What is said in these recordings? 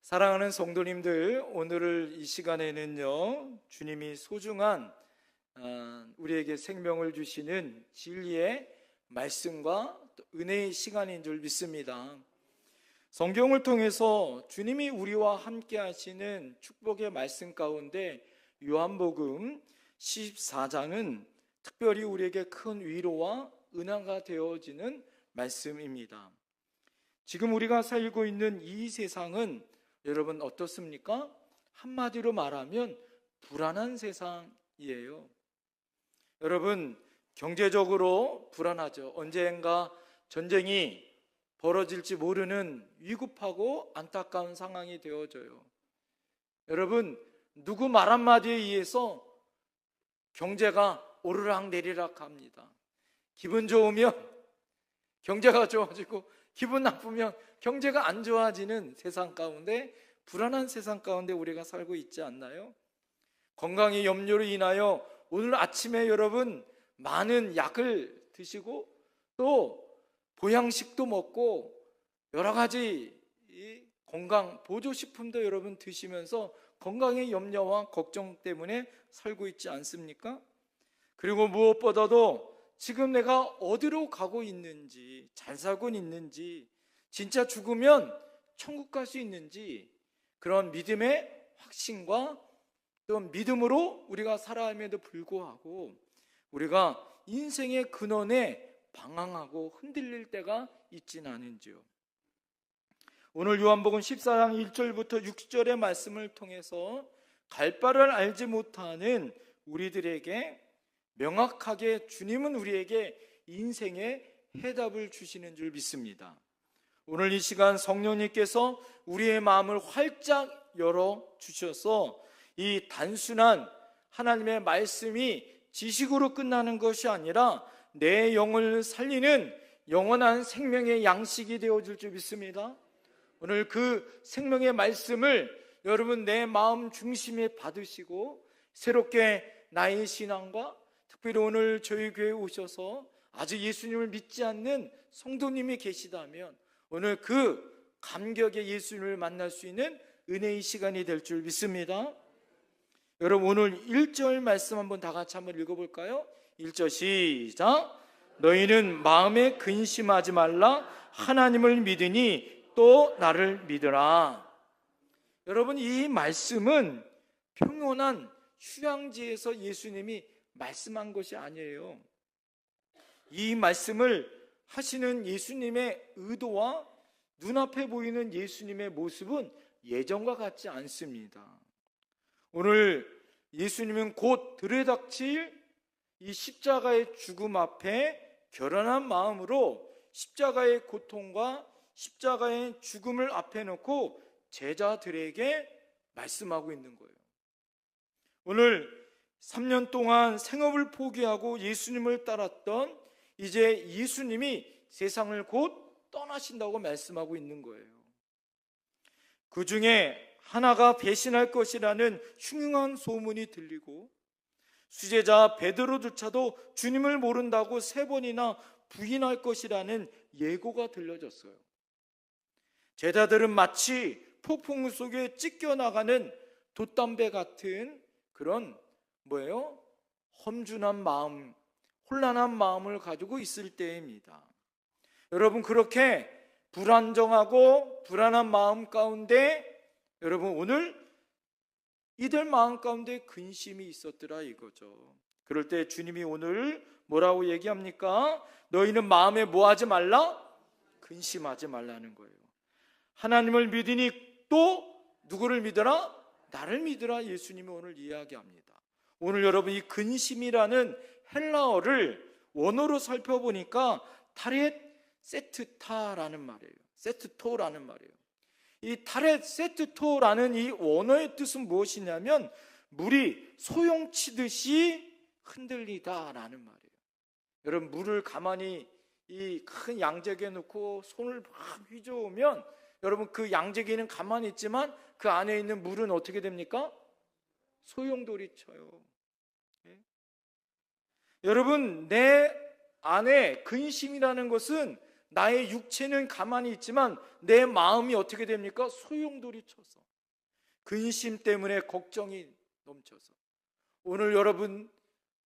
사랑하는 성도님들, 오늘 이 시간에는요, 주님이 소중한 우리에게 생명을 주시는 진리의 말씀과 또 은혜의 시간인 줄 믿습니다. 성경을 통해서 주님이 우리와 함께 하시는 축복의 말씀 가운데 요한복음 14장은 특별히 우리에게 큰 위로와 은혜가 되어지는 말씀입니다. 지금 우리가 살고 있는 이 세상은 여러분 어떻습니까? 한마디로 말하면 불안한 세상이에요. 여러분, 경제적으로 불안하죠. 언젠가 전쟁이 벌어질지 모르는 위급하고 안타까운 상황이 되어져요. 여러분, 누구 말 한마디에 의해서 경제가 오르락 내리락 합니다. 기분 좋으면 경제가 좋아지고 기분 나쁘면 경제가 안 좋아지는 세상 가운데, 불안한 세상 가운데 우리가 살고 있지 않나요? 건강의 염려로 인하여 오늘 아침에 여러분 많은 약을 드시고 또 보양식도 먹고 여러 가지 건강 보조식품도 여러분 드시면서 건강의 염려와 걱정 때문에 살고 있지 않습니까? 그리고 무엇보다도 지금 내가 어디로 가고 있는지, 잘 살고 있는지, 진짜 죽으면 천국 갈 수 있는지, 그런 믿음의 확신과 또 믿음으로 우리가 살아감에도 불구하고 우리가 인생의 근원에 방황하고 흔들릴 때가 있진 않은지요. 오늘 요한복음 14장 1절부터 6절의 말씀을 통해서 갈 바를 알지 못하는 우리들에게 명확하게 주님은 우리에게 인생의 해답을 주시는 줄 믿습니다. 오늘 이 시간 성령님께서 우리의 마음을 활짝 열어주셔서 이 단순한 하나님의 말씀이 지식으로 끝나는 것이 아니라 내 영을 살리는 영원한 생명의 양식이 되어줄 줄 믿습니다. 오늘 그 생명의 말씀을 여러분 내 마음 중심에 받으시고 새롭게 나의 신앙과 특별히 오늘 저희 교회에 오셔서 아직 예수님을 믿지 않는 성도님이 계시다면 오늘 그 감격의 예수님을 만날 수 있는 은혜의 시간이 될 줄 믿습니다. 여러분 오늘 1절 말씀 한번 다 같이 한번 읽어볼까요? 1절 시작. 너희는 마음에 근심하지 말라. 하나님을 믿으니 또 나를 믿으라. 여러분 이 말씀은 평온한 휴양지에서 예수님이 말씀한 것이 아니에요. 이 말씀을 하시는 예수님의 의도와 눈앞에 보이는 예수님의 모습은 예전과 같지 않습니다. 오늘 예수님은 곧 들이닥칠 이 십자가의 죽음 앞에 결연한 마음으로 십자가의 고통과 십자가의 죽음을 앞에 놓고 제자들에게 말씀하고 있는 거예요. 오늘 3년 동안 생업을 포기하고 예수님을 따랐던 이제 예수님이 세상을 곧 떠나신다고 말씀하고 있는 거예요. 그 중에 하나가 배신할 것이라는 흉흉한 소문이 들리고 수제자 베드로조차도 주님을 모른다고 3번이나 부인할 것이라는 예고가 들려졌어요. 제자들은 마치 폭풍 속에 찢겨나가는 돛담배 같은 그런 험준한 마음, 혼란한 마음을 가지고 있을 때입니다. 여러분 그렇게 불안정하고 불안한 마음 가운데 여러분 오늘 이들 마음 가운데 근심이 있었더라 이거죠. 그럴 때 주님이 오늘 뭐라고 얘기합니까? 너희는 마음에 뭐하지 말라? 근심하지 말라는 거예요. 하나님을 믿으니 또 누구를 믿어라? 나를 믿으라. 예수님이 오늘 이야기합니다. 오늘 여러분 이 근심이라는 헬라어를 원어로 살펴보니까 타렛 세트타라는 말이에요. 세트토라는 말이에요. 이 타렛 세트토라는 이 원어의 뜻은 무엇이냐면 물이 소용치듯이 흔들리다라는 말이에요. 여러분 물을 가만히 이 큰 양재기에 넣고 손을 막 휘저으면 여러분 그 양재기는 가만히 있지만 그 안에 있는 물은 어떻게 됩니까? 소용돌이 쳐요. 예? 여러분 내 안에 근심이라는 것은 나의 육체는 가만히 있지만 내 마음이 어떻게 됩니까? 소용돌이쳐서, 근심 때문에 걱정이 넘쳐서. 오늘 여러분,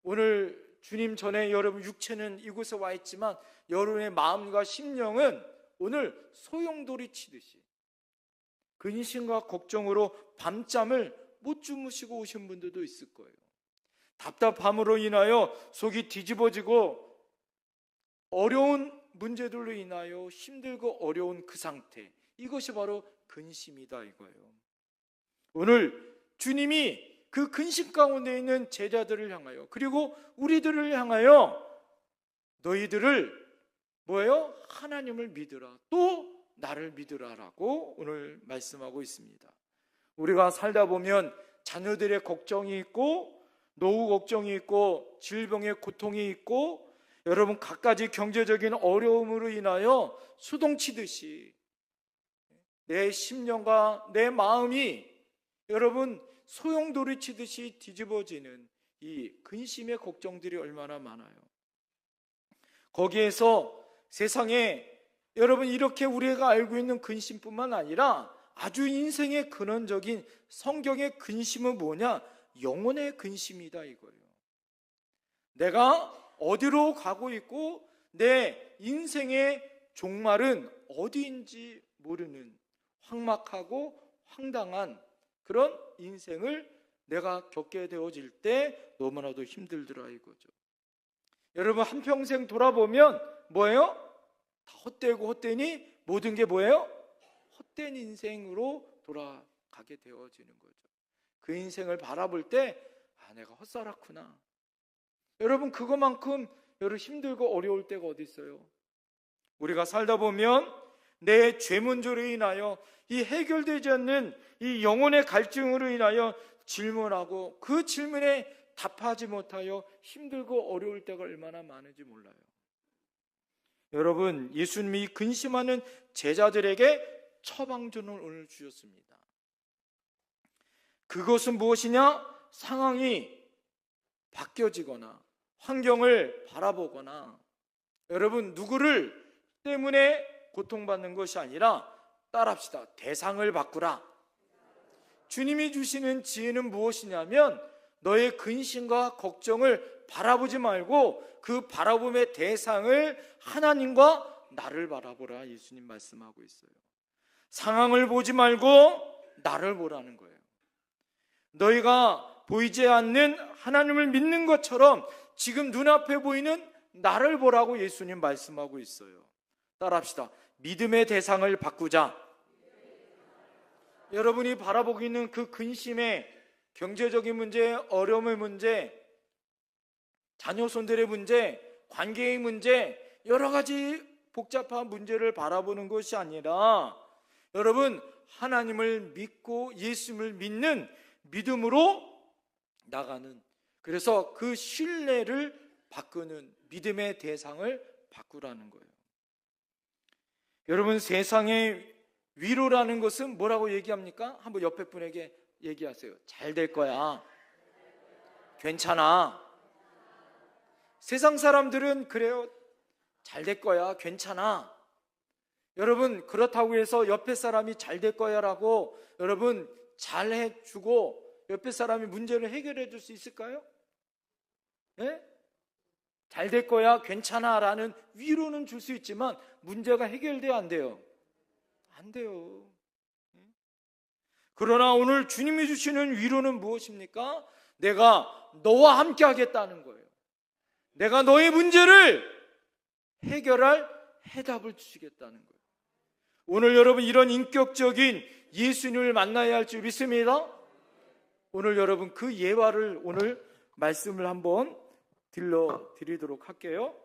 오늘 주님 전에 여러분 육체는 이곳에 와 있지만 여러분의 마음과 심령은 오늘 소용돌이 치듯이 근심과 걱정으로 밤잠을 못 주무시고 오신 분들도 있을 거예요. 답답함으로 인하여 속이 뒤집어지고 어려운 문제들로 인하여 힘들고 어려운 그 상태, 이것이 바로 근심이다 이거예요. 오늘 주님이 그 근심 가운데 있는 제자들을 향하여, 그리고 우리들을 향하여 너희들을 뭐예요? 하나님을 믿으라, 또 나를 믿으라라고 오늘 말씀하고 있습니다. 우리가 살다 보면 자녀들의 걱정이 있고, 노후 걱정이 있고, 질병의 고통이 있고, 여러분 갖가지 경제적인 어려움으로 인하여 수동치듯이 내 심령과 내 마음이 여러분 소용돌이 치듯이 뒤집어지는 이 근심의 걱정들이 얼마나 많아요. 거기에서 세상에 여러분 이렇게 우리가 알고 있는 근심뿐만 아니라 아주 인생의 근원적인 성경의 근심은 뭐냐? 영혼의 근심이다 이거예요. 내가 어디로 가고 있고 내 인생의 종말은 어디인지 모르는 황막하고 황당한 그런 인생을 내가 겪게 되어질 때 너무나도 힘들더라 이거죠. 여러분 한평생 돌아보면 뭐예요? 다 헛되고 헛되니 모든 게 뭐예요? 헛된 인생으로 돌아가게 되어지는 거죠. 그 인생을 바라볼 때 내가 헛살았구나. 여러분 그것만큼 여러분 힘들고 어려울 때가 어디 있어요? 우리가 살다 보면 내 죄 문제로 인하여 이 해결되지 않는 이 영혼의 갈증으로 인하여 질문하고 그 질문에 답하지 못하여 힘들고 어려울 때가 얼마나 많은지 몰라요. 여러분 예수님이 근심하는 제자들에게 처방전을 오늘 주셨습니다. 그것은 무엇이냐? 상황이 바뀌어지거나 환경을 바라보거나 여러분 누구를 때문에 고통받는 것이 아니라 따라합시다. 대상을 바꾸라. 주님이 주시는 지혜는 무엇이냐면 너의 근심과 걱정을 바라보지 말고 그 바라봄의 대상을 하나님과 나를 바라보라. 예수님 말씀하고 있어요. 상황을 보지 말고 나를 보라는 거예요. 너희가 보이지 않는 하나님을 믿는 것처럼 지금 눈앞에 보이는 나를 보라고 예수님 말씀하고 있어요. 따라합시다. 믿음의 대상을 바꾸자. 여러분이 바라보고 있는 그 근심의 경제적인 문제, 어려움의 문제, 자녀 손들의 문제, 관계의 문제, 여러 가지 복잡한 문제를 바라보는 것이 아니라 여러분 하나님을 믿고 예수님을 믿는 믿음으로 나가는, 그래서 그 신뢰를 바꾸는 믿음의 대상을 바꾸라는 거예요. 여러분 세상의 위로라는 것은 뭐라고 얘기합니까? 한번 옆에 분에게 얘기하세요. 잘 될 거야. 괜찮아. 세상 사람들은 그래요. 잘 될 거야. 괜찮아. 여러분 그렇다고 해서 옆에 사람이 잘 될 거야 라고 여러분 잘해주고 옆에 사람이 문제를 해결해 줄 수 있을까요? 네? 잘 될 거야, 괜찮아 라는 위로는 줄 수 있지만 문제가 해결돼야 안 돼요? 안 돼요. 그러나 오늘 주님이 주시는 위로는 무엇입니까? 내가 너와 함께 하겠다는 거예요. 내가 너의 문제를 해결할 해답을 주시겠다는 거예요. 오늘 여러분 이런 인격적인 예수님을 만나야 할 줄 믿습니다. 오늘 여러분 그 예화를 오늘 말씀을 한번 들려드리도록 할게요.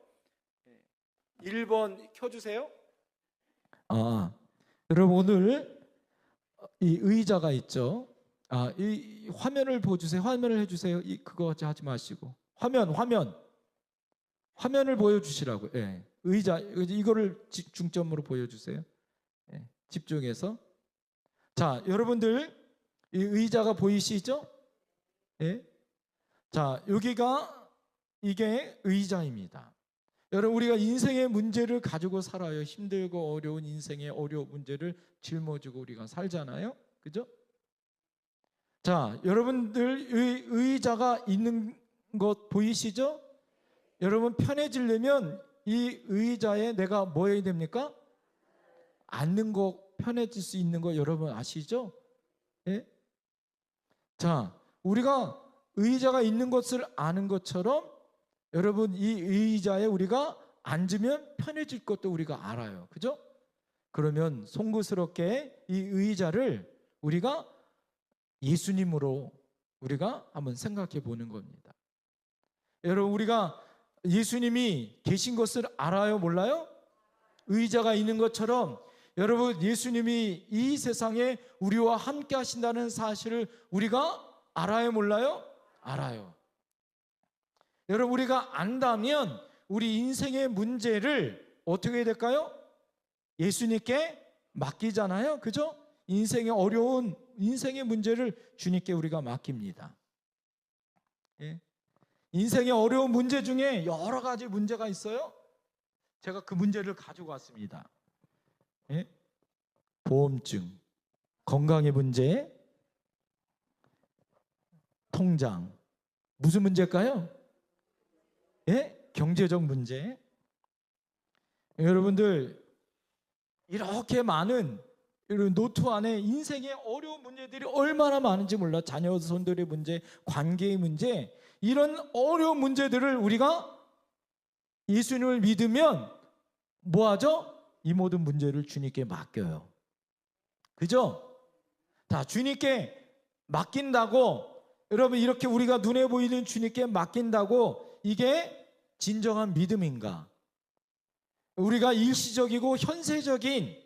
1번 켜주세요. 여러분 오늘 이 의자가 있죠. 이 화면을 보여주세요. 화면을 해주세요. 그거 하지 마시고 화면을 보여주시라고요. 예. 의자 이거를 중점으로 보여주세요. 예. 집중해서. 자, 여러분들 이 의자가 보이시죠? 예. 자, 여기가 이게 의자입니다. 여러분, 우리가 인생의 문제를 가지고 살아요. 힘들고 어려운 인생의 어려운 문제를 짊어지고 우리가 살잖아요. 그죠? 자, 여러분들 의자가 있는 것 보이시죠? 여러분, 편해지려면 이 의자에 내가 뭐 해야 됩니까? 앉는 거, 편해질 수 있는 거 여러분 아시죠? 예? 자, 우리가 의자가 있는 것을 아는 것처럼 여러분, 이 의자에 우리가 앉으면 편해질 것도 우리가 알아요. 그죠? 그러면 송구스럽게 이 의자를 우리가 예수님으로 우리가 한번 생각해 보는 겁니다. 여러분, 우리가 예수님이 계신 것을 알아요, 몰라요? 의자가 있는 것처럼 여러분, 예수님이 이 세상에 우리와 함께 하신다는 사실을 우리가 알아요, 몰라요? 알아요. 여러분, 우리가 안다면 우리 인생의 문제를 어떻게 해야 될까요? 예수님께 맡기잖아요. 그죠? 인생의 어려운 인생의 문제를 주님께 우리가 맡깁니다. 예? 인생의 어려운 문제 중에 여러 가지 문제가 있어요. 제가 그 문제를 가지고 왔습니다. 예? 보험증, 건강의 문제, 통장. 무슨 문제일까요? 예? 경제적 문제. 여러분들, 이렇게 많은 이런 노트 안에 인생의 어려운 문제들이 얼마나 많은지 몰라. 자녀손들의 문제, 관계의 문제, 이런 어려운 문제들을 우리가 예수님을 믿으면 뭐하죠? 이 모든 문제를 주님께 맡겨요. 그죠? 다 주님께 맡긴다고, 여러분, 이렇게 우리가 눈에 보이는 주님께 맡긴다고 이게 진정한 믿음인가? 우리가 일시적이고 현세적인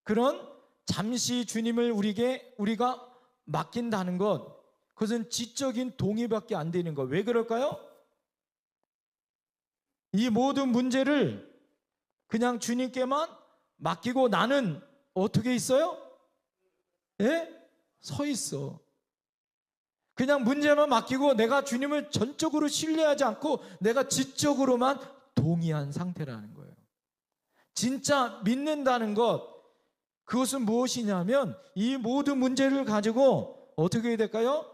그런 잠시 주님을 우리가 맡긴다는 것, 그것은 지적인 동의밖에 안 되는 거. 왜 그럴까요? 이 모든 문제를 그냥 주님께만 맡기고 나는 어떻게 있어요? 예? 서 있어. 그냥 문제만 맡기고 내가 주님을 전적으로 신뢰하지 않고 내가 지적으로만 동의한 상태라는 거예요. 진짜 믿는다는 것, 그것은 무엇이냐면 이 모든 문제를 가지고 어떻게 해야 될까요?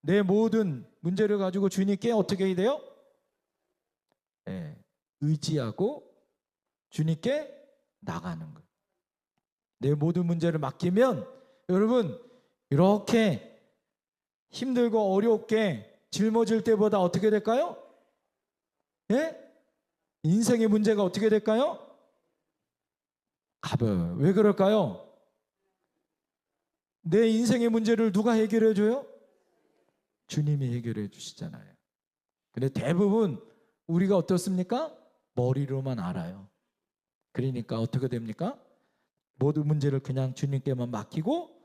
내 모든 문제를 가지고 주님께 어떻게 해야 돼요? 네, 의지하고 주님께 나가는 거예요. 내 모든 문제를 맡기면 여러분, 이렇게 힘들고 어렵게 짊어질 때보다 어떻게 될까요? 예? 인생의 문제가 어떻게 될까요? 가벼워요. 왜 그럴까요? 내 인생의 문제를 누가 해결해 줘요? 주님이 해결해 주시잖아요. 근데 대부분 우리가 어떻습니까? 머리로만 알아요. 그러니까 어떻게 됩니까? 모든 문제를 그냥 주님께만 맡기고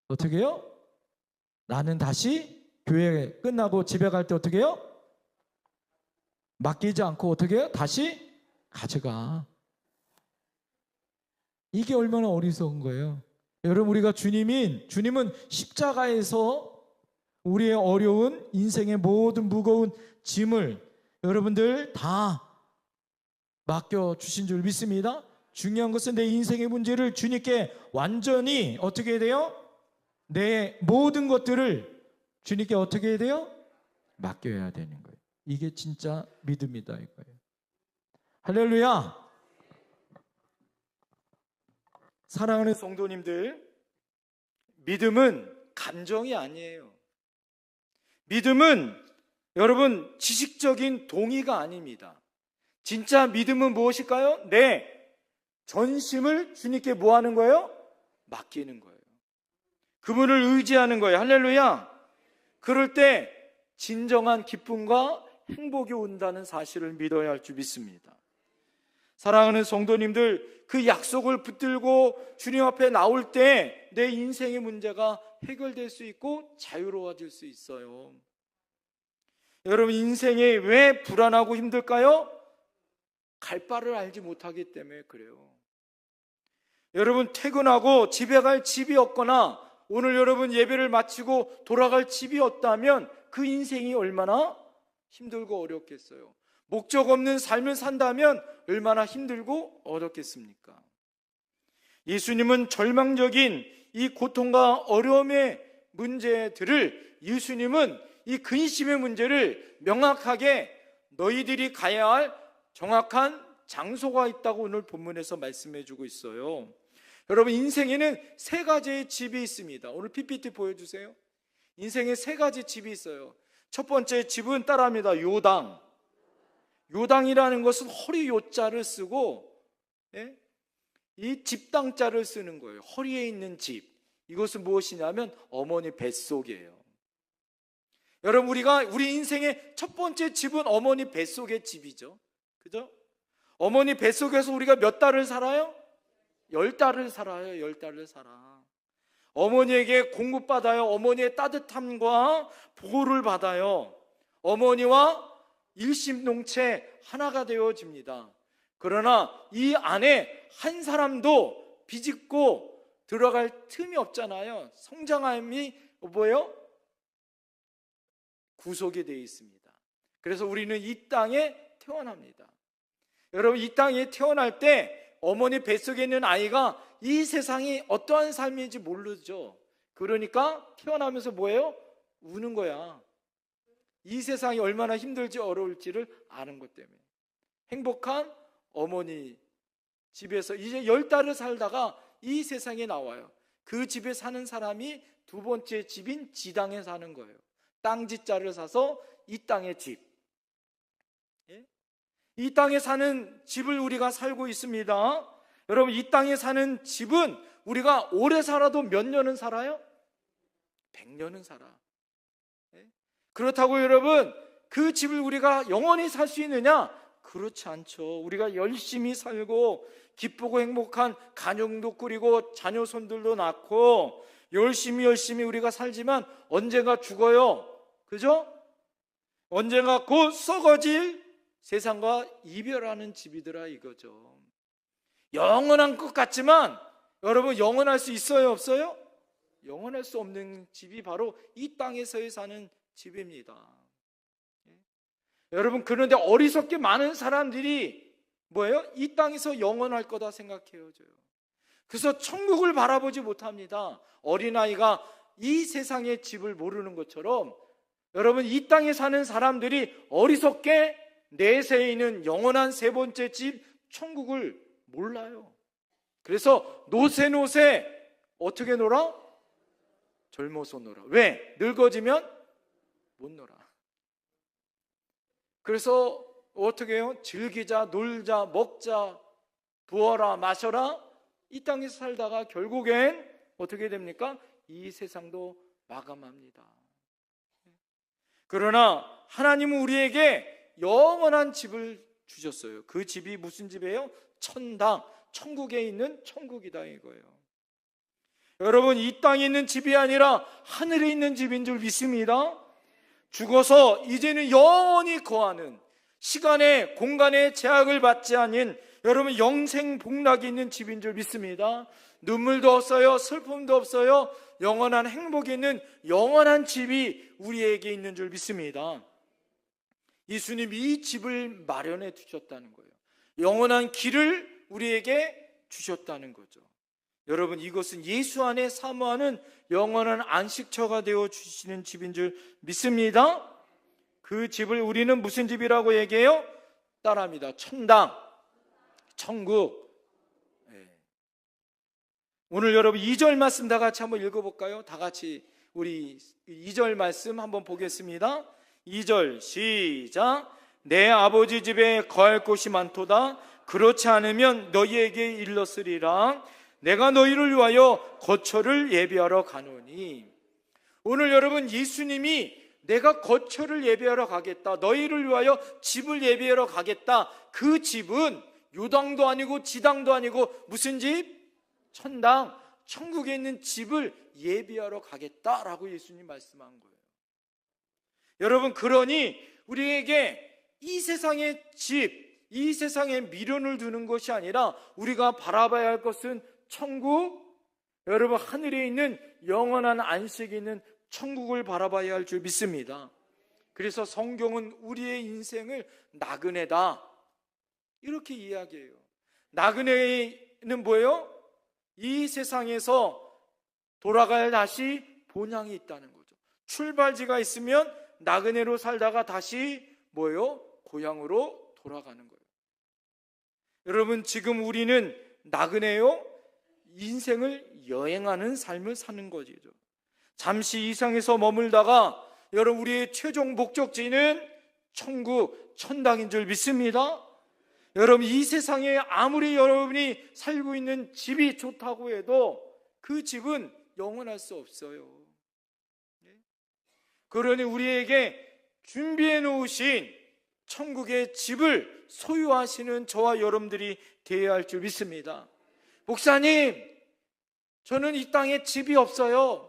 어떻게 해요? 나는 다시 교회 끝나고 집에 갈 때 어떻게 해요? 맡기지 않고 어떻게 해요? 다시 가져가. 이게 얼마나 어리석은 거예요. 여러분, 우리가 주님은 십자가에서 우리의 어려운 인생의 모든 무거운 짐을 여러분들 다 맡겨주신 줄 믿습니다. 중요한 것은 내 인생의 문제를 주님께 완전히 어떻게 해야 돼요? 내 모든 것들을 주님께 어떻게 해야 돼요? 맡겨야 되는 거예요. 이게 진짜 믿음이다 이거예요. 할렐루야. 사랑하는 성도님들, 믿음은 감정이 아니에요. 믿음은 여러분 지식적인 동의가 아닙니다. 진짜 믿음은 무엇일까요? 내 전심을 주님께 뭐 하는 거예요? 맡기는 거예요. 그분을 의지하는 거예요. 할렐루야. 그럴 때 진정한 기쁨과 행복이 온다는 사실을 믿어야 할 줄 믿습니다. 사랑하는 성도님들, 그 약속을 붙들고 주님 앞에 나올 때 내 인생의 문제가 해결될 수 있고 자유로워질 수 있어요. 여러분, 인생이 왜 불안하고 힘들까요? 갈 바를 알지 못하기 때문에 그래요. 여러분, 퇴근하고 집에 갈 집이 없거나 오늘 여러분 예배를 마치고 돌아갈 집이 없다면 그 인생이 얼마나 힘들고 어렵겠어요. 목적 없는 삶을 산다면 얼마나 힘들고 어렵겠습니까? 예수님은 절망적인 이 고통과 어려움의 문제들을, 예수님은 이 근심의 문제를 명확하게 너희들이 가야 할 정확한 장소가 있다고 오늘 본문에서 말씀해 주고 있어요. 여러분, 인생에는 세 가지의 집이 있습니다. 오늘 PPT 보여주세요. 인생에 세 가지 집이 있어요. 첫 번째 집은 따라합니다. 요당. 요당이라는 것은 허리 요자를 쓰고, 예? 이 집당자를 쓰는 거예요. 허리에 있는 집. 이것은 무엇이냐면 어머니 뱃속이에요. 여러분, 우리 인생의 첫 번째 집은 어머니 뱃속의 집이죠. 그죠? 어머니 뱃속에서 우리가 몇 달을 살아요? 10달을 살아요. 10달을 살아. 어머니에게 공급받아요. 어머니의 따뜻함과 보호를 받아요. 어머니와 일심동체 하나가 되어집니다. 그러나 이 안에 한 사람도 비집고 들어갈 틈이 없잖아요. 성장함이 뭐예요? 구속이 되어 있습니다. 그래서 우리는 이 땅에 태어납니다. 여러분, 이 땅에 태어날 때 어머니 뱃속에 있는 아이가 이 세상이 어떠한 삶인지 모르죠. 그러니까 태어나면서 뭐예요? 우는 거야. 이 세상이 얼마나 힘들지 어려울지를 아는 것 때문에. 행복한 어머니 집에서 이제 10달을 살다가 이 세상에 나와요. 그 집에 사는 사람이 두 번째 집인 지당에 사는 거예요. 땅지자를 사서 이 땅의 집, 이 땅에 사는 집을 우리가 살고 있습니다. 여러분, 이 땅에 사는 집은 우리가 오래 살아도 몇 년은 살아요? 100년은 살아. 그렇다고 여러분, 그 집을 우리가 영원히 살 수 있느냐? 그렇지 않죠. 우리가 열심히 살고 기쁘고 행복한 가정도 꾸리고 자녀 손들도 낳고 열심히 우리가 살지만 언젠가 죽어요. 그죠? 언젠가 곧 썩어질 세상과 이별하는 집이더라 이거죠. 영원한 것 같지만 여러분, 영원할 수 있어요, 없어요? 영원할 수 없는 집이 바로 이 땅에서의 사는 집입니다. 여러분, 그런데 어리석게 많은 사람들이 뭐예요? 이 땅에서 영원할 거다 생각해요. 그래서 천국을 바라보지 못합니다. 어린아이가 이 세상의 집을 모르는 것처럼 여러분, 이 땅에 사는 사람들이 어리석게 내세에 있는 영원한 세 번째 집 천국을 몰라요. 그래서 노세 어떻게 놀아? 젊어서 놀아. 왜? 늙어지면 못 놀아. 그래서 어떻게 해요? 즐기자, 놀자, 먹자, 부어라, 마셔라. 이 땅에서 살다가 결국엔 어떻게 됩니까? 이 세상도 마감합니다. 그러나 하나님은 우리에게 영원한 집을 주셨어요. 그 집이 무슨 집이에요? 천당, 천국에 있는 천국이다 이거예요. 여러분, 이 땅에 있는 집이 아니라 하늘에 있는 집인 줄 믿습니다. 죽어서 이제는 영원히 거하는, 시간의 공간의 제약을 받지 않은 여러분 영생 복락이 있는 집인 줄 믿습니다. 눈물도 없어요, 슬픔도 없어요. 영원한 행복이 있는 영원한 집이 우리에게 있는 줄 믿습니다. 예수님이 이 집을 마련해 주셨다는 거예요. 영원한 길을 우리에게 주셨다는 거죠. 여러분, 이것은 예수 안에 사모하는 영원한 안식처가 되어 주시는 집인 줄 믿습니다. 그 집을 우리는 무슨 집이라고 얘기해요? 따라합니다. 천당, 천국. 오늘 여러분 2절 말씀 다 같이 한번 읽어볼까요? 다 같이 우리 2절 말씀 한번 보겠습니다. 2절 시작. 내 아버지 집에 거할 곳이 많도다. 그렇지 않으면 너희에게 일렀으리라. 내가 너희를 위하여 거처를 예비하러 가노니. 오늘 여러분, 예수님이 내가 거처를 예비하러 가겠다, 너희를 위하여 집을 예비하러 가겠다. 그 집은 요당도 아니고 지당도 아니고 무슨 집? 천당, 천국에 있는 집을 예비하러 가겠다라고 예수님 말씀한 거예요. 여러분, 그러니 우리에게 이 세상의 집, 이 세상에 미련을 두는 것이 아니라 우리가 바라봐야 할 것은 천국, 여러분 하늘에 있는 영원한 안식이 있는 천국을 바라봐야 할 줄 믿습니다. 그래서 성경은 우리의 인생을 나그네다 이렇게 이야기해요. 나그네는 뭐예요? 이 세상에서 돌아갈 다시 본향이 있다는 거죠. 출발지가 있으면 나그네로 살다가 다시 뭐예요? 고향으로 돌아가는 거예요. 여러분, 지금 우리는 나그네요, 인생을 여행하는 삶을 사는 거죠. 잠시 이 세상에서 머물다가 여러분, 우리의 최종 목적지는 천국, 천당인 줄 믿습니다. 여러분, 이 세상에 아무리 여러분이 살고 있는 집이 좋다고 해도 그 집은 영원할 수 없어요. 그러니 우리에게 준비해 놓으신 천국의 집을 소유하시는 저와 여러분들이 되어야 할 줄 믿습니다. 목사님, 저는 이 땅에 집이 없어요.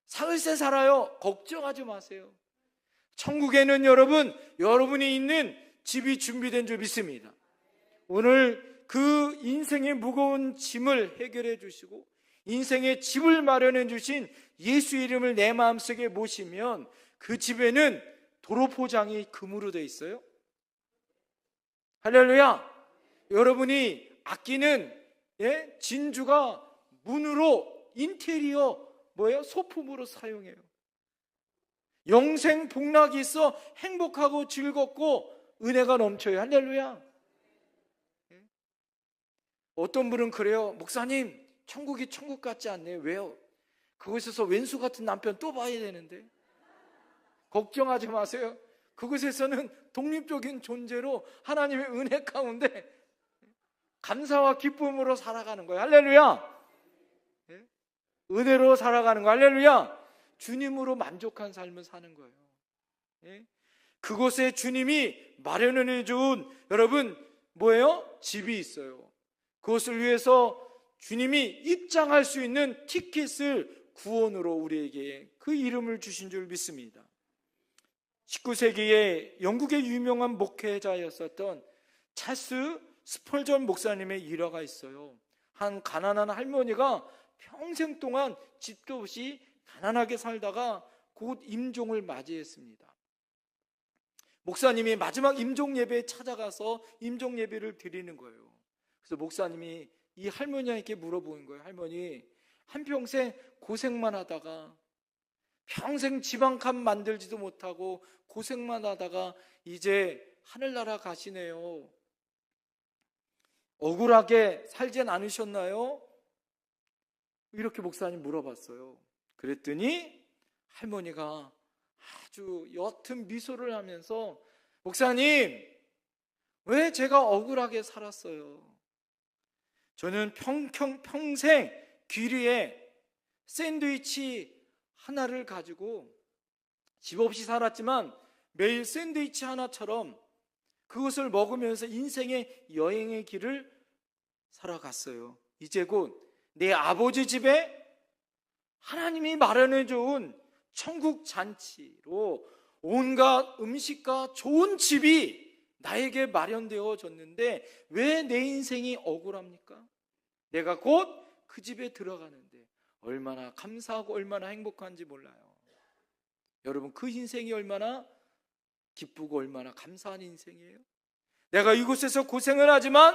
사흘새 살아요. 걱정하지 마세요. 천국에는 여러분, 여러분이 있는 집이 준비된 줄 믿습니다. 오늘 그 인생의 무거운 짐을 해결해 주시고 인생의 집을 마련해 주신 예수 이름을 내 마음속에 모시면 그 집에는 도로 포장이 금으로 되어 있어요. 할렐루야. 여러분이 아끼는 진주가 문으로 인테리어 소품으로 사용해요. 영생 복락이 있어 행복하고 즐겁고 은혜가 넘쳐요. 할렐루야. 어떤 분은 그래요. 목사님, 천국이 천국 같지 않네요. 왜요? 그곳에서 왼수 같은 남편 또 봐야 되는데. 걱정하지 마세요. 그곳에서는 독립적인 존재로 하나님의 은혜 가운데 감사와 기쁨으로 살아가는 거예요. 할렐루야. 은혜로 살아가는 거예요. 할렐루야. 주님으로 만족한 삶을 사는 거예요. 그곳에 주님이 마련해 준 여러분 집이 있어요. 그것을 위해서 주님이 입장할 수 있는 티켓을 구원으로 우리에게 그 이름을 주신 줄 믿습니다. 19세기에 영국의 유명한 목회자였었던 찰스 스펄전 목사님의 일화가 있어요. 한 가난한 할머니가 평생 동안 집도 없이 가난하게 살다가 곧 임종을 맞이했습니다. 목사님이 마지막 임종 예배에 찾아가서 임종 예배를 드리는 거예요. 그래서 목사님이 이 할머니에게 물어보는 거예요. 할머니, 한평생 고생만 하다가 평생 집 한 칸 만들지도 못하고 고생만 하다가 이제 하늘나라 가시네요. 억울하게 살진 않으셨나요? 이렇게 목사님 물어봤어요. 그랬더니 할머니가 아주 옅은 미소를 하면서 목사님, 왜 제가 억울하게 살았어요? 저는 평생 길 위에 샌드위치 하나를 가지고 집 없이 살았지만 매일 샌드위치 하나처럼 그것을 먹으면서 인생의 여행의 길을 살아갔어요. 이제 곧 내 아버지 집에 하나님이 마련해 준 천국 잔치로 온갖 음식과 좋은 집이 나에게 마련되어졌는데 왜 내 인생이 억울합니까? 내가 곧 그 집에 들어가는데 얼마나 감사하고 얼마나 행복한지 몰라요. 여러분, 그 인생이 얼마나 기쁘고 얼마나 감사한 인생이에요. 내가 이곳에서 고생을 하지만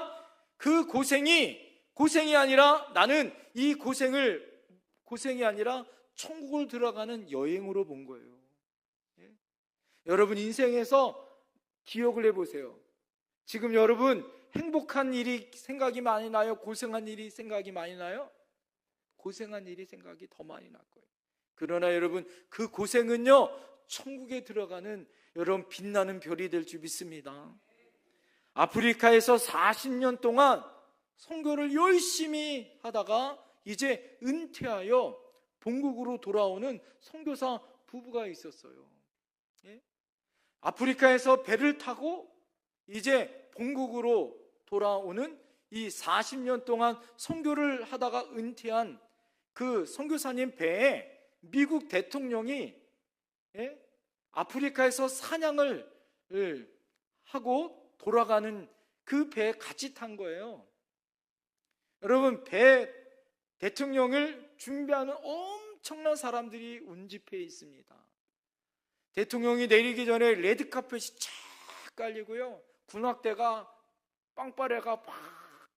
그 고생이 아니라 나는 이 고생이 아니라 천국을 들어가는 여행으로 본 거예요. 여러분, 인생에서 기억을 해보세요. 지금 여러분 행복한 일이 생각이 많이 나요? 고생한 일이 생각이 많이 나요? 고생한 일이 생각이 더 많이 날 거예요. 그러나 여러분, 그 고생은요 천국에 들어가는 여러분 빛나는 별이 될 줄 믿습니다. 아프리카에서 40년 동안 선교를 열심히 하다가 이제 은퇴하여 본국으로 돌아오는 선교사 부부가 있었어요. 아프리카에서 배를 타고 이제 본국으로 돌아오는 이 40년 동안 선교를 하다가 은퇴한 그 선교사님 배에 미국 대통령이 아프리카에서 사냥을 하고 돌아가는 그 배에 같이 탄 거예요. 여러분, 배 대통령을 준비하는 엄청난 사람들이 운집해 있습니다. 대통령이 내리기 전에 레드카펫이 쫙 깔리고요, 군악대가 빵빠레가 팍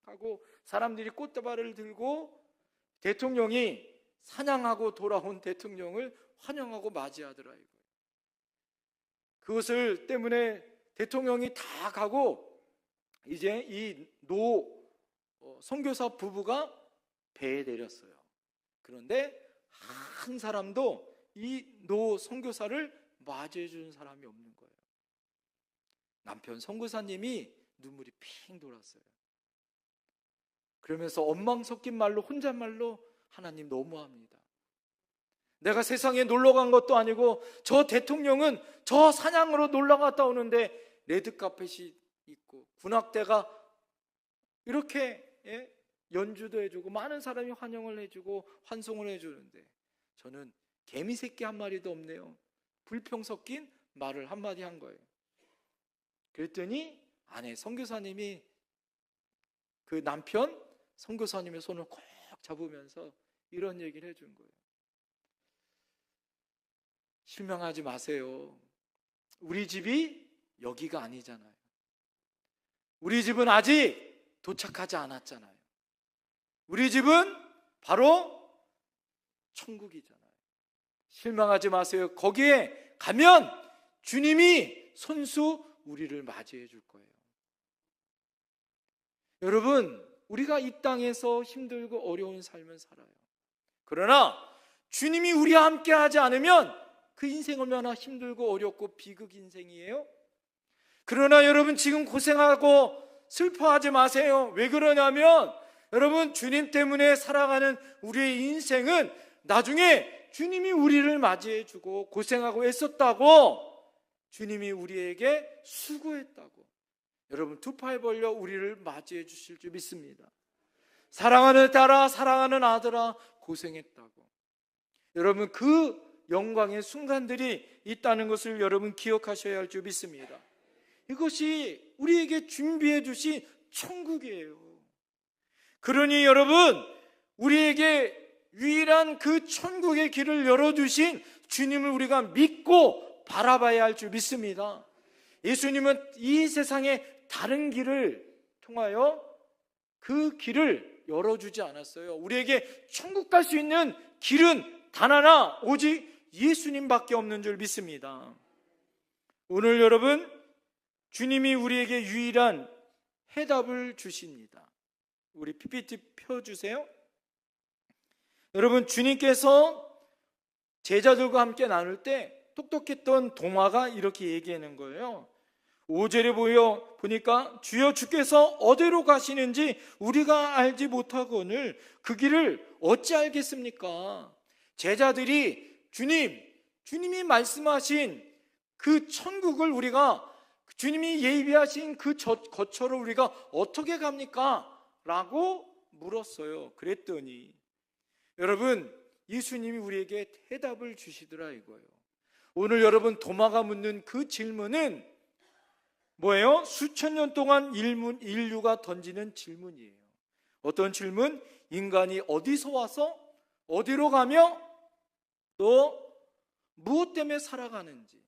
하고 사람들이 꽃다발을 들고 대통령이 사냥하고 돌아온 대통령을 환영하고 맞이하더라 이거예요. 그것을 때문에 대통령이 다 가고 이제 이 노 선교사 부부가 배에 내렸어요. 그런데 한 사람도 이 노 선교사를 맞이해 주는 사람이 없는 거예요. 남편 선교사님이 눈물이 핑 돌았어요. 그러면서 엉망 섞인 말로 혼잣말로, 하나님 너무합니다. 내가 세상에 놀러 간 것도 아니고 저 대통령은 저 사냥으로 놀러 갔다 오는데 레드카펫이 있고 군악대가 이렇게 연주도 해주고 많은 사람이 환영을 해주고 환송을 해주는데 저는 개미 새끼 한 마리도 없네요. 불평 섞인 말을 한마디 한 거예요. 그랬더니 아내 선교사님이 그 남편 선교사님의 손을 꼭 잡으면서 이런 얘기를 해준 거예요. 실망하지 마세요. 우리 집이 여기가 아니잖아요. 우리 집은 아직 도착하지 않았잖아요. 우리 집은 바로 천국이잖아요. 실망하지 마세요. 거기에 가면 주님이 손수 우리를 맞이해 줄 거예요. 여러분, 우리가 이 땅에서 힘들고 어려운 삶을 살아요. 그러나 주님이 우리와 함께 하지 않으면 그 인생 얼마나 힘들고 어렵고 비극 인생이에요. 그러나 여러분, 지금 고생하고 슬퍼하지 마세요. 왜 그러냐면 여러분, 주님 때문에 살아가는 우리의 인생은 나중에 주님이 우리를 맞이해 주고 고생하고 애썼다고, 주님이 우리에게 수고했다고, 여러분 두 팔 벌려 우리를 맞이해 주실 줄 믿습니다. 사랑하는 딸아, 사랑하는 아들아, 고생했다고. 여러분, 그 영광의 순간들이 있다는 것을 여러분 기억하셔야 할 줄 믿습니다. 이것이 우리에게 준비해 주신 천국이에요. 그러니 여러분, 우리에게 유일한 그 천국의 길을 열어주신 주님을 우리가 믿고 바라봐야 할 줄 믿습니다. 예수님은 이 세상에 다른 길을 통하여 그 길을 열어주지 않았어요. 우리에게 천국 갈 수 있는 길은 단 하나, 오직 예수님밖에 없는 줄 믿습니다. 오늘 여러분, 주님이 우리에게 유일한 해답을 주십니다. 우리 PPT 펴주세요. 여러분, 주님께서 제자들과 함께 나눌 때 똑똑했던 도마가 이렇게 얘기하는 거예요. 5절에 보니까 주여, 주께서 어디로 가시는지 우리가 알지 못하거늘 그 길을 어찌 알겠습니까? 제자들이 주님이 말씀하신 그 천국을 우리가, 주님이 예비하신 그 거처를 우리가 어떻게 갑니까? 라고 물었어요. 그랬더니 여러분, 예수님이 우리에게 해답을 주시더라 이거예요. 오늘 여러분, 도마가 묻는 그 질문은 뭐예요? 수천 년 동안 인류가 던지는 질문이에요. 어떤 질문? 인간이 어디서 와서 어디로 가며 또 무엇 때문에 살아가는지,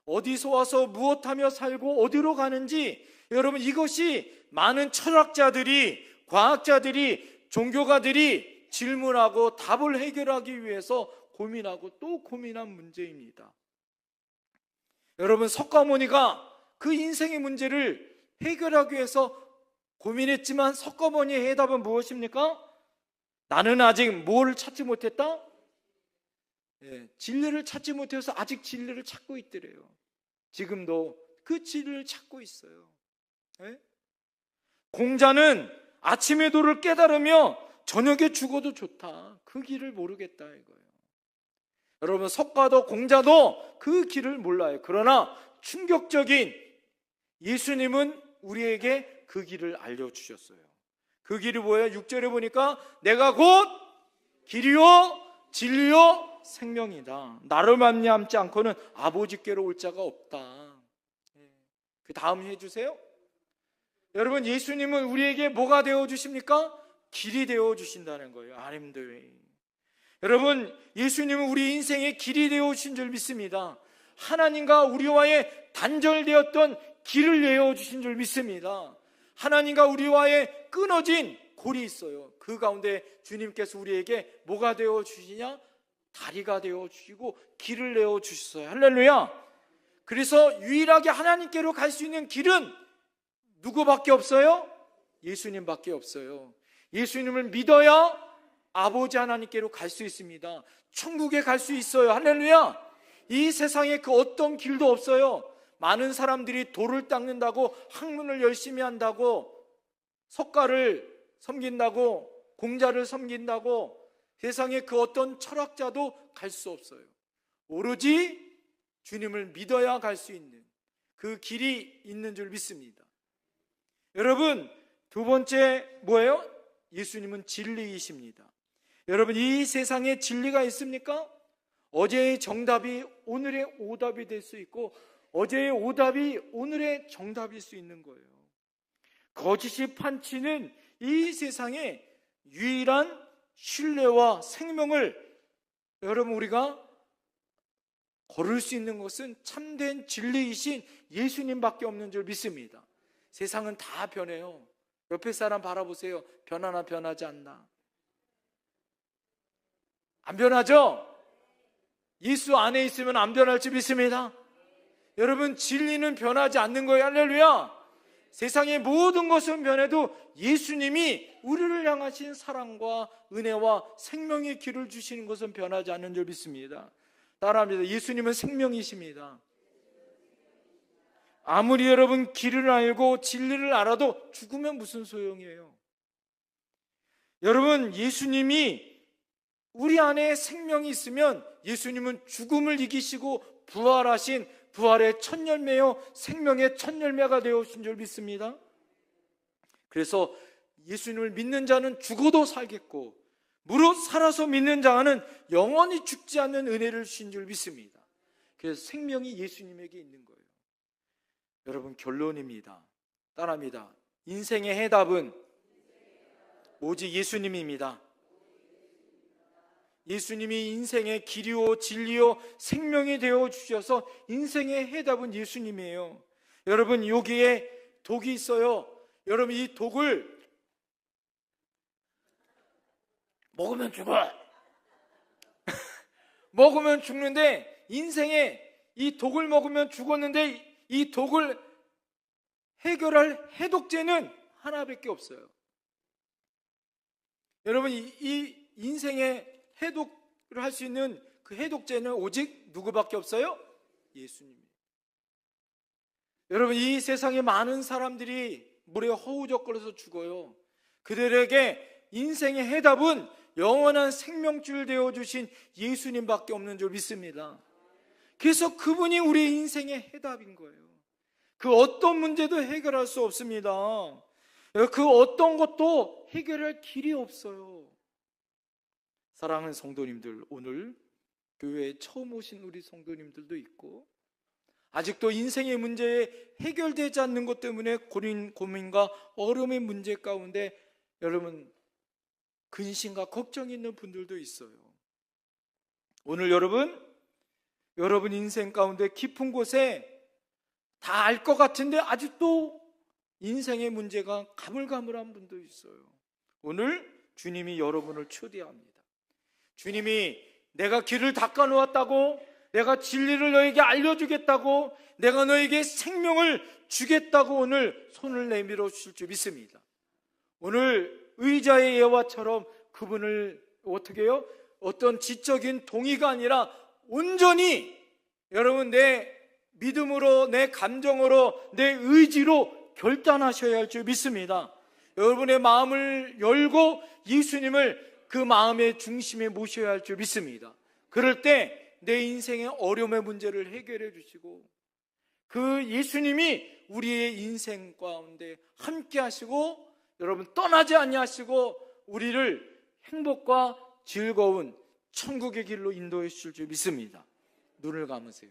어디서 와서 무엇하며 살고 어디로 가는지, 여러분, 이것이 많은 철학자들이, 과학자들이, 종교가들이 질문하고 답을 해결하기 위해서 고민하고 또 고민한 문제입니다. 여러분, 석가모니가 그 인생의 문제를 해결하기 위해서 고민했지만 석가모니의 해답은 무엇입니까? 나는 아직 뭘 찾지 못했다? 진리를 찾지 못해서 아직 진리를 찾고 있더래요. 지금도 그 진리를 찾고 있어요. 공자는 아침의 도를 깨달으며 저녁에 죽어도 좋다. 그 길을 모르겠다 이거예요. 여러분, 석가도 공자도 그 길을 몰라요. 그러나 충격적인, 예수님은 우리에게 그 길을 알려주셨어요. 그 길이 뭐예요? 6절에 보니까 내가 곧 길이요 진리요 생명이다. 나를 말미암지 않고는 아버지께로 올 자가 없다. 그 다음 해주세요. 여러분, 예수님은 우리에게 뭐가 되어주십니까? 길이 되어주신다는 거예요. 아님들, 여러분, 예수님은 우리 인생의 길이 되어주신 줄 믿습니다. 하나님과 우리와의 단절되었던 길을 내어주신 줄 믿습니다. 하나님과 우리와의 끊어진 골이 있어요. 그 가운데 주님께서 우리에게 뭐가 되어주시냐? 다리가 되어주시고 길을 내어주셨어요. 할렐루야. 그래서 유일하게 하나님께로 갈 수 있는 길은 누구밖에 없어요? 예수님밖에 없어요. 예수님을 믿어야 아버지 하나님께로 갈 수 있습니다. 천국에 갈 수 있어요. 할렐루야. 이 세상에 그 어떤 길도 없어요. 많은 사람들이 돌을 닦는다고, 학문을 열심히 한다고, 석가를 섬긴다고, 공자를 섬긴다고 세상에 그 어떤 철학자도 갈 수 없어요. 오로지 주님을 믿어야 갈 수 있는 그 길이 있는 줄 믿습니다. 여러분, 두 번째 뭐예요? 예수님은 진리이십니다. 여러분, 이 세상에 진리가 있습니까? 어제의 정답이 오늘의 오답이 될 수 있고, 어제의 오답이 오늘의 정답일 수 있는 거예요. 거짓이 판치는 이 세상에 유일한 신뢰와 생명을 여러분 우리가 걸을 수 있는 것은 참된 진리이신 예수님밖에 없는 줄 믿습니다. 세상은 다 변해요. 옆에 사람 바라보세요. 변하나 변하지 않나? 안 변하죠? 예수 안에 있으면 안 변할 줄 믿습니다. 여러분, 진리는 변하지 않는 거예요. 할렐루야. 세상의 모든 것은 변해도 예수님이 우리를 향하신 사랑과 은혜와 생명의 길을 주시는 것은 변하지 않는 줄 믿습니다. 따라합니다. 예수님은 생명이십니다. 아무리 여러분 길을 알고 진리를 알아도 죽으면 무슨 소용이에요? 여러분, 예수님이 우리 안에 생명이 있으면 예수님은 죽음을 이기시고 부활하신 부활의 첫 열매요, 생명의 첫 열매가 되어오신 줄 믿습니다. 그래서 예수님을 믿는 자는 죽어도 살겠고, 무릇 살아서 믿는 자는 영원히 죽지 않는 은혜를 주신 줄 믿습니다. 그래서 생명이 예수님에게 있는 거예요. 여러분, 결론입니다. 따라합니다. 인생의 해답은 오직 예수님입니다. 예수님이 인생의 길이요 진리요 생명이 되어 주셔서 인생의 해답은 예수님이에요. 여러분, 여기에 독이 있어요. 여러분, 이 독을 먹으면 죽어. 먹으면 죽는데, 인생에 이 독을 먹으면 죽었는데 이 독을 해결할 해독제는 하나밖에 없어요. 여러분, 이 인생의 해독을 할 수 있는 그 해독제는 오직 누구밖에 없어요? 예수님. 여러분, 이 세상에 많은 사람들이 물에 허우적거려서 죽어요. 그들에게 인생의 해답은 영원한 생명줄 되어주신 예수님밖에 없는 줄 믿습니다. 그래서 그분이 우리 인생의 해답인 거예요. 그 어떤 문제도 해결할 수 없습니다. 그 어떤 것도 해결할 길이 없어요. 사랑하는 성도님들, 오늘 교회에 처음 오신 우리 성도님들도 있고, 아직도 인생의 문제에 해결되지 않는 것 때문에 고민과 어려움의 문제 가운데 여러분 근심과 걱정이 있는 분들도 있어요. 오늘 여러분 인생 가운데 깊은 곳에 다 알 것 같은데 아직도 인생의 문제가 가물가물한 분도 있어요. 오늘 주님이 여러분을 초대합니다. 주님이 내가 길을 닦아놓았다고, 내가 진리를 너에게 알려주겠다고, 내가 너에게 생명을 주겠다고 오늘 손을 내밀어 주실 줄 믿습니다. 오늘 의자의 예화처럼 그분을 어떻게 해요? 어떤 지적인 동의가 아니라 온전히 여러분 내 믿음으로, 내 감정으로, 내 의지로 결단하셔야 할 줄 믿습니다. 여러분의 마음을 열고 예수님을 그 마음의 중심에 모셔야 할 줄 믿습니다. 그럴 때 내 인생의 어려움의 문제를 해결해 주시고, 그 예수님이 우리의 인생 가운데 함께 하시고 여러분 떠나지 아니하시고 우리를 행복과 즐거운 천국의 길로 인도해 주실 줄 믿습니다. 눈을 감으세요.